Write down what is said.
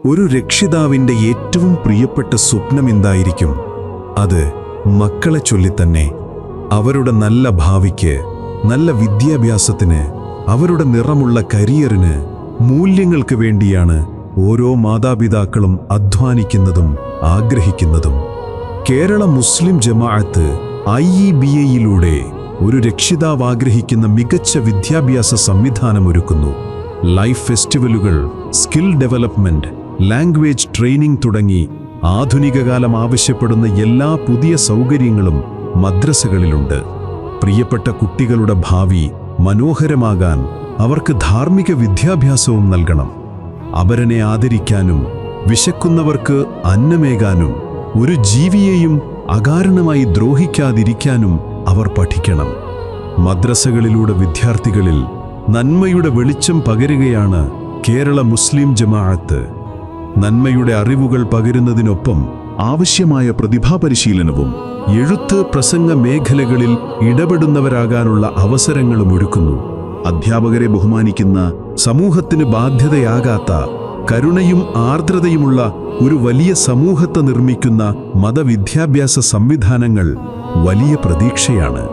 ഒരു രക്ഷിതാവിൻ്റെ ഏറ്റവും പ്രിയപ്പെട്ട സ്വപ്നം എന്തായിരിക്കും? അത് മക്കളെ ചൊല്ലിത്തന്നെ. അവരുടെ നല്ല ഭാവിക്ക്, നല്ല വിദ്യാഭ്യാസത്തിന്, അവരുടെ നിറമുള്ള കരിയറിന്, മൂല്യങ്ങൾക്ക് വേണ്ടിയാണ് ഓരോ മാതാപിതാക്കളും അധ്വാനിക്കുന്നതും ആഗ്രഹിക്കുന്നതും. കേരള മുസ്ലിം ജമാഅത്ത് IEBAയിലൂടെ ഒരു രക്ഷിതാവ് ആഗ്രഹിക്കുന്ന മികച്ച വിദ്യാഭ്യാസ സംവിധാനമൊരുക്കുന്നു. ലൈഫ് ഫെസ്റ്റിവലുകൾ, സ്കിൽ ഡെവലപ്മെന്റ്, ലാംഗ്വേജ് ട്രെയിനിംഗ് തുടങ്ങി ആധുനികകാലം ആവശ്യപ്പെടുന്ന എല്ലാ പുതിയ സൗകര്യങ്ങളും മദ്രസകളിലുണ്ട്. പ്രിയപ്പെട്ട കുട്ടികളുടെ ഭാവി മനോഹരമാകാൻ അവർക്ക് ധാർമ്മിക വിദ്യാഭ്യാസവും നൽകണം. അവരനെ ആദരിക്കാനും വിശക്കുന്നവർക്ക് അന്നമേകാനും ഒരു ജീവിയെയും അകാരണമായി ദ്രോഹിക്കാതിരിക്കാനും അവർ പഠിക്കണം. മദ്രസകളിലൂടെ വിദ്യാർത്ഥികളിൽ നന്മയുടെ വെളിച്ചം പകരുകയാണ് കേരള മുസ്ലിം ജമാഅത്ത്. നന്മയുടെ അറിവുകൾ പകരുന്നതിനൊപ്പം ആവശ്യമായ പ്രതിഭാപരിശീലനവും എഴുത്ത്, പ്രസംഗ മേഖലകളിൽ ഇടപെടുന്നവരാകാനുള്ള അവസരങ്ങളും ഒരുക്കുന്നു. അധ്യാപകരെ ബഹുമാനിക്കുന്ന, സമൂഹത്തിന് ബാധ്യതയാകാത്ത, കരുണയും ആർദ്രതയുമുള്ള ഒരു വലിയ സമൂഹത്തെ നിർമ്മിക്കുന്ന മതവിദ്യാഭ്യാസ സംവിധാനങ്ങൾ വലിയ പ്രതീക്ഷയാണ്.